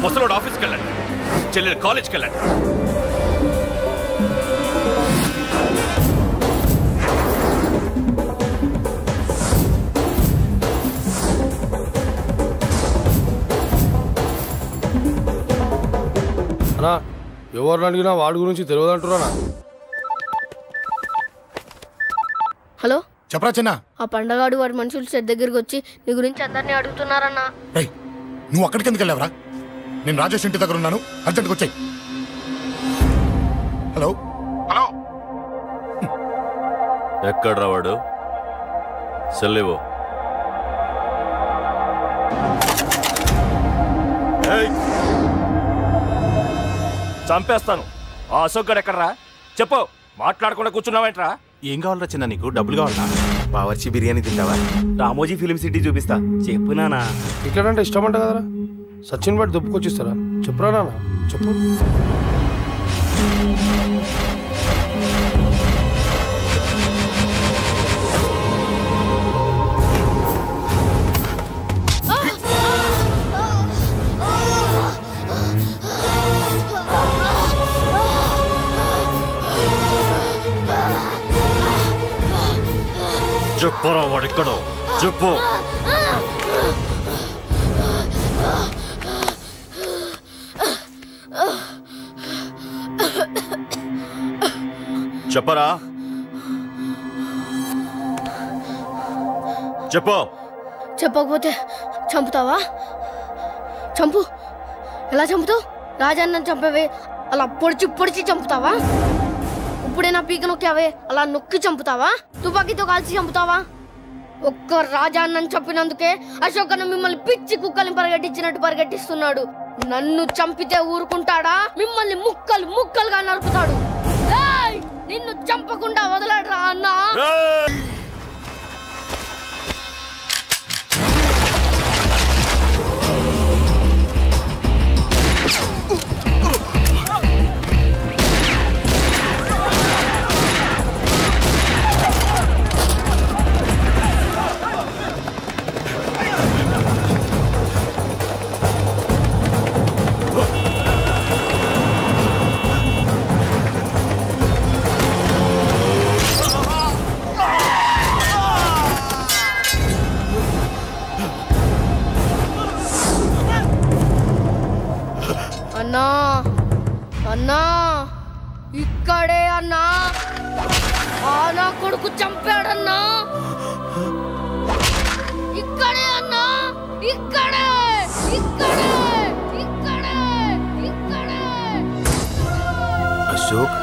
ముసలోడు ఆఫీస్కి వెళ్ళండి, చెల్లెలు కాలేజ్కి వెళ్ళండి. అన్నా ఎవరిని అడిగినా వాడి గురించి తెలియదంటున్నా. హలో చెప్పరా చిన్న. ఆ పండగాడు వాడి మనుషులు సెట్ దగ్గరికి వచ్చి నీ గురించి అందరినీ అడుగుతున్నారన్నా. నువ్వు అక్కడికి ఎందుకు వెళ్ళావరా? నేను రాజేష్ ఇంటి దగ్గర ఉన్నాను, అర్జెంట్గా వచ్చాయి. హలో హలో ఎక్కడ రావాడు? సెల్లివో. చంపేస్తాను. ఆ అశోక్ గడు ఎక్కడరా? చెప్పు. మాట్లాడకుండా కూర్చున్నావేంట్రా? ఏం కావాలరా చిన్న? నీకు డబ్బులు కావాలా? బావర్చి బిర్యానీ తింటావా? రామోజీ ఫిలిం సిటీ చూపిస్తా. చెప్పు నానా. ఇక్కడంటే ఇష్టం అంట కదరా. సచిన్ బట్టి దుప్పుకొచ్చిస్తారా? చెప్పురా నాన్న, చెప్పు. చెప్పరా వాడెక్కడో చెప్పు. చెప్పరా, చెప్పు. చెప్పకపోతే చంపుతావా? చంపు. ఎలా చంపుతావు? రాజాన్నని చంపవే అలా పొడిచి పొడిచి చంపుతావా? ఇప్పుడైనా పీక నొక్కావే అలా నొక్కి చంపుతావా? తుపాకీతో కాల్చి చంపుతావా? ఒక్క రాజాన్నని చంపినందుకే అశోక్ అన్న మిమ్మల్ని పిచ్చి కుక్కల్ని పరిగెట్టించినట్టు పరిగెట్టిస్తున్నాడు. నన్ను చంపితే ఊరుకుంటాడా? మిమ్మల్ని ముక్కలు ముక్కలుగా నరుకుతాడు. నిన్ను చంపకుండా వదలడరా అన్న. అన్నా అన్నా ఇక్కడే అన్నా. నా కొడుకు చంపాడన్నా. ఇక్కడే అన్నా, ఇక్కడే ఇక్కడే ఇక్కడే ఇక్కడే. అశోక్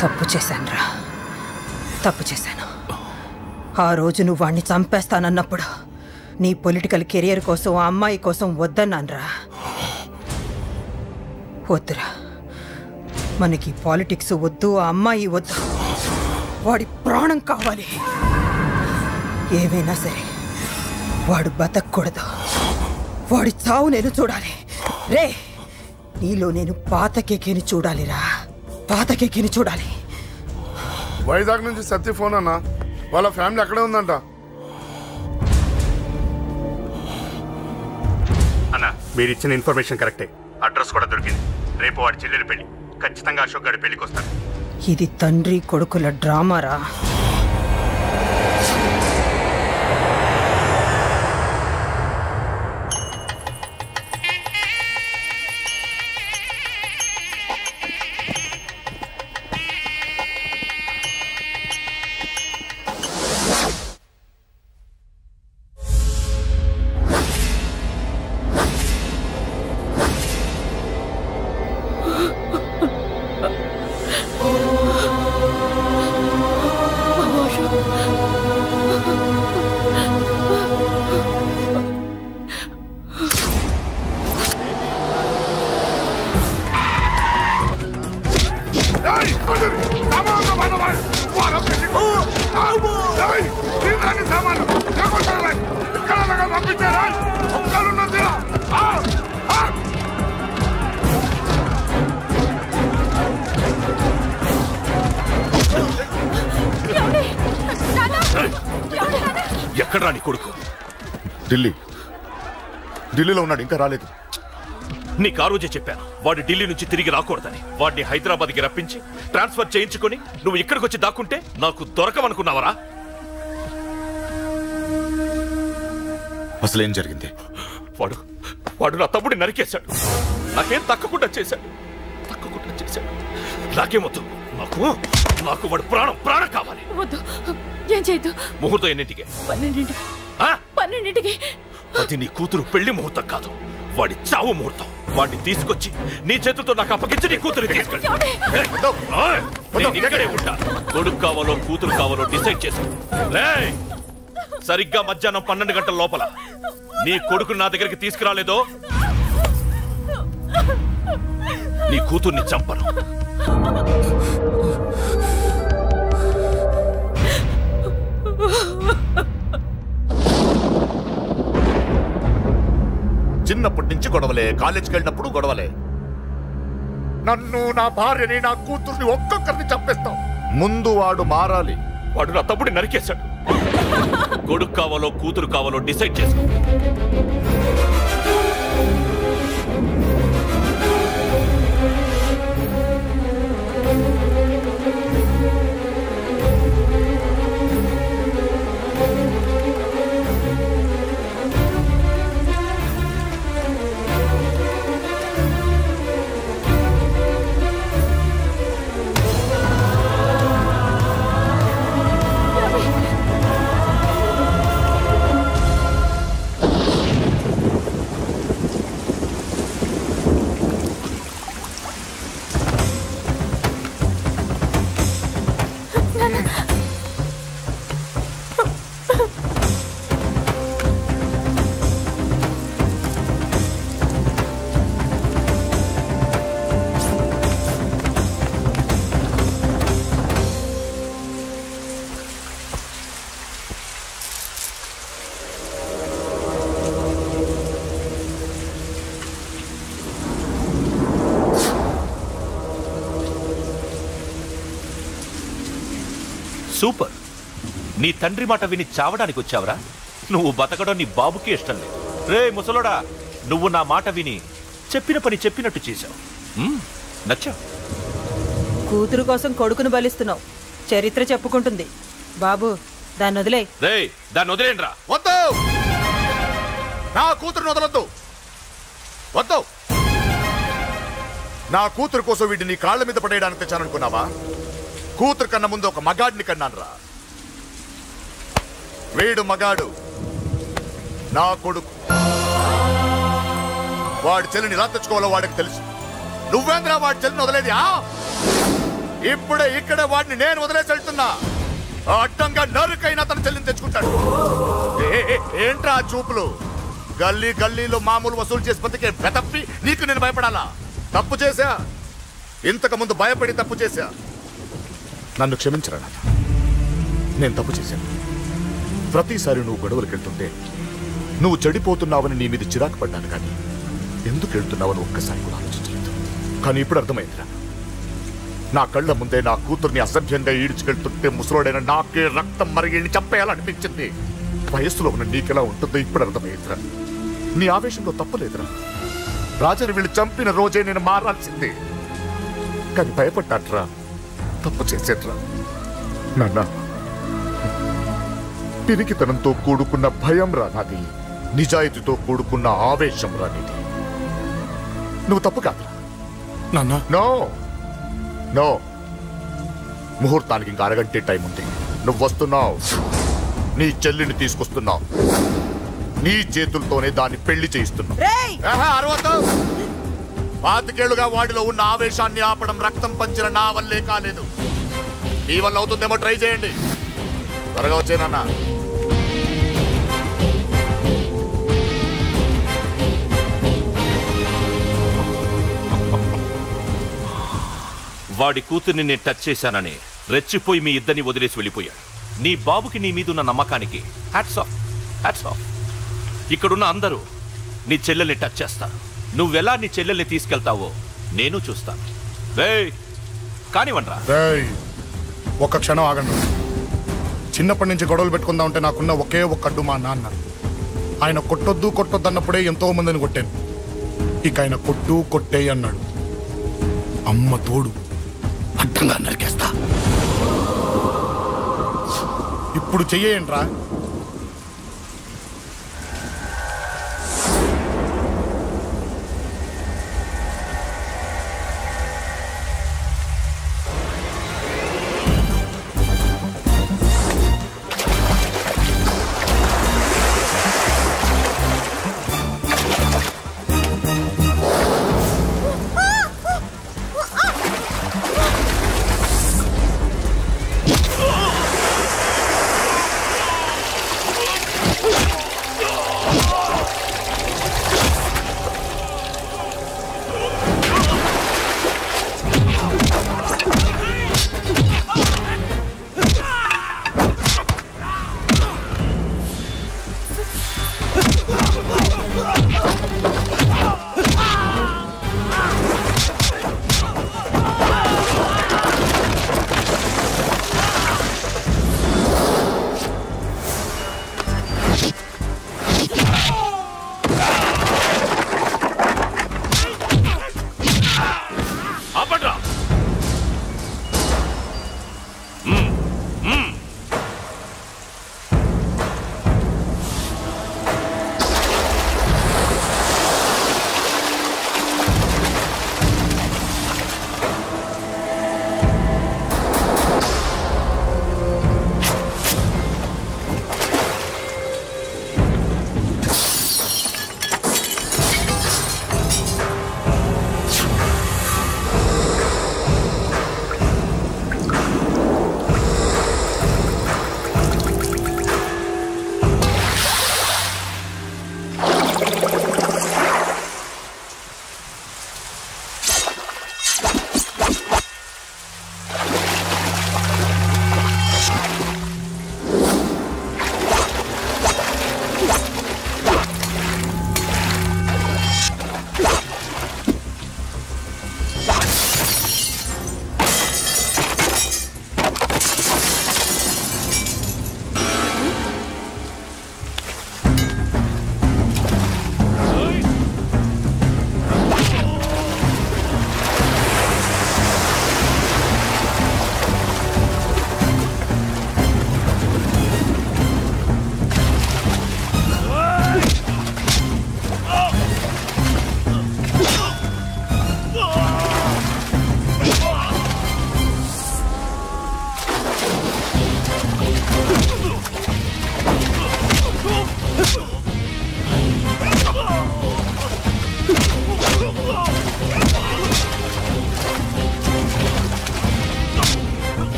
తప్పు చేశానురా, తప్పు చేశాను. ఆ రోజు నువ్వు వాణ్ణి చంపేస్తానన్నప్పుడు నీ పొలిటికల్ కెరియర్ కోసం ఆ అమ్మాయి కోసం వద్దన్నానురా. వద్దురా, మనకి పాలిటిక్స్ వద్దు, ఆ అమ్మాయి వద్దు. వాడి ప్రాణం కావాలి. ఏమైనా సరే వాడు బతకూడదు. వాడి చావు నేను చూడాలి. రే, నీలో నేను పాత కేకేని చూడాలిరా, పాత కేకేని చూడాలి. వైజాగ్ నుంచి సత్య ఫోన్ అన్నా, వాళ్ళ ఫ్యామిలీ అక్కడే ఉందంట. మీరిచ్చిన ఇన్ఫర్మేషన్ కరెక్టే. అడ్రస్ కూడా దొరికింది. రేపు వాడి చెల్లెలి పెళ్లి. ఖచ్చితంగా అశోక్ గారి పెళ్లికి వస్తాడు. ఇది తండ్రి కొడుకుల డ్రామారా? ఎక్కడ్రా నీ కొడుకు? ఢిల్లీలో ఉన్నాడు, ఇంకా రాలేదు. నీకు ఆ రోజే చెప్పాను వాడు ఢిల్లీ నుంచి తిరిగి రాకూడదని. వాడిని హైదరాబాద్కి రప్పించి ట్రాన్స్ఫర్ చేయించుకొని నువ్వు ఇక్కడికి వచ్చి దాక్కుంటే నాకు దొరకవనుకున్నావరా? అసలేం జరిగింది? వాడు నా తమ్ముడిని నరికేశాడు. నాకేం తక్కకుండా చేశాడు. నాకేమొద్దు. నాకు వాడు ప్రాణం కావాలి. వద్దు, ఏం చేయదు. ముహూర్తం ఎన్నింటికి? 12ంటికి. అది నీ కూతురు పెళ్లి ముహూర్తం కాదు, వాడి చావు ముహూర్తం. వాడిని తీసుకొచ్చి నీ చేతులతో నాకు అప్పగించి నీ కూతురు తీసుకెళ్ళి ఇక్కడే ఉంటా. కొడుకు కావాలో కూతురు కావాలో డిసైడ్ చేసుకో. సరిగ్గా మధ్యాహ్నం 12 గంటల లోపల నీ కొడుకు నా దగ్గరికి తీసుకురాలేదో నీ కూతుర్ని చంపను. చిన్నప్పటి నుంచి గొడవలే, కాలేజీకి వెళ్ళినప్పుడు గొడవలే. నన్ను, నా భార్యని, నా కూతుర్ని ఒక్కొక్కరిని చంపేస్తాం. ముందు వాడు మారాలి. వాడు నా తమ్ముడిని నరికేశాడు. కొడుకు కావాలో కూతురు కావాలో డిసైడ్ చేసుకో. సూపర్. నీ తండ్రి మాట విని చావడానికి వచ్చావరా? నువ్వు బతకడం నీ బాబుకి ఇష్టం లేదు. రే ముసలోడా, నువ్వు నా మాట విని చెప్పిన పని చెప్పినట్టు చేశావు. నచ్చావు. కూతురు కోసం కొడుకును బలిస్తున్నావు. చరిత్ర చెప్పుకుంటుంది. బాబు, దాన్ని వదిలే. రే, దాన్ని వదిలేండ్రా. వద్దు, నా కూతురుని వదలొద్దు. వద్దు. నా కూతురు కోసం వీడిని నీ కాళ్ళ మీద పడేయడానికి తెచ్చాననుకున్నావా? కూతురు కన్నా ముందు ఒక మగాడిని కన్నాను రా. వీడు మగాడు, నా కొడుకు. వాడి చెల్లిని ఎలా తెచ్చుకోవాలో వాడికి తెలుసు. నువ్వేంద్రా వాడి చెల్లిని వదిలేది? ఇప్పుడే ఇక్కడే వాడిని నేను వదిలేసి వెళ్తున్నా. అడ్డంగా నరుకైనా తన చెల్లిని తెచ్చుకుంటాడు. ఏంట్రా చూపులు? గల్లీ గల్లీలో మామూలు వసూలు చేసి బతికే బెతప్పి నీకు నేను భయపడాలా? తప్పు చేశా, ఇంతకు ముందు భయపడి తప్పు చేశా. నన్ను క్షమించరా నాన్న, నేను తప్పు చేశాను. ప్రతిసారి నువ్వు గొడవలకు వెళ్తుంటే నువ్వు చెడిపోతున్నావని నీ మీద చిరాకు పడ్డాను, కానీ ఎందుకు వెళ్తున్నావని ఒక్కసారి కూడా ఆలోచించలేదు. కానీ ఇప్పుడు అర్థమైందిరా, నా కళ్ళ ముందే నా కూతుర్ని అసభ్యంగా ఈడ్చుకెళ్తుంటే ముసలోడైన నాకే రక్తం మరిగి చంపేయాలనిపించింది. వయస్సులో ఉన్న నీకెలా ఉంటుందో ఇప్పుడు అర్థమైందిరా. నీ ఆవేశంలో తప్పలేదురా. రాజాని వీళ్ళు చంపిన రోజే నేను మారాల్సిందే. కానీ భయపడ్డాట్రా, తప్పు చేసేట్రా. నాన్న, పిరికితనంతో కూడుకున్న భయం రా నాది, నిజాయితీతో కూడుకున్న ఆవేశం రా నీది. నువ్వు తప్పు కాదురా నాన్న. నో నో, ముహూర్తానికి ఇంకా అరగంటే టైం ఉంది. నువ్వు వస్తున్నావు, నీ చెల్లిని తీసుకొస్తున్నావు, నీ చేతులతోనే దాన్ని పెళ్లి చేయిస్తున్నావు. పాతికేళ్లుగా వాడిలో ఉన్న ఆవేశాన్ని ఆపడం రక్తం పంచిన నా వల్లే కాలేదు. మీ వల్ల అవుతుందేమో ట్రై చేయండి. త్వరగా వచ్చేనన్నా. వాడి కూతుర్ని నేను టచ్ చేశానని రెచ్చిపోయి మీ ఇద్దరిని వదిలేసి వెళ్ళిపోయాడు. నీ బాబుకి నీ మీదున్న నమ్మకానికి హ్యాట్స్ ఆఫ్, హ్యాట్స్ ఆఫ్. ఇక్కడున్న అందరూ నీ చెల్లెల్ని టచ్ చేస్తారు. నువ్వెలా నీ చెల్లెల్ని తీసుకెళ్తావో నేను చూస్తాను. కానివ్వండ్రా. ఒక్క క్షణం ఆగండి. చిన్నప్పటి నుంచి గొడవలు పెట్టుకుందాం అంటే నాకున్న ఒకే ఒక్క అడ్డు మా నాన్న. ఆయన కొట్టొద్దు కొట్టొద్దు అన్నప్పుడే ఎంతో మందిని కొట్టాను. ఇక ఆయన కొట్టు కొట్టే అన్నాడు. అమ్మ తోడు అడ్డంగా నరికేస్తా. ఇప్పుడు చెయ్యేయంట్రా.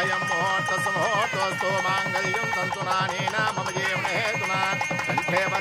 అయం ముహూర్త సమూహోస్తు మాంగళ్యం తంతునా నేనా మమ జీవన హేతునా కంఠే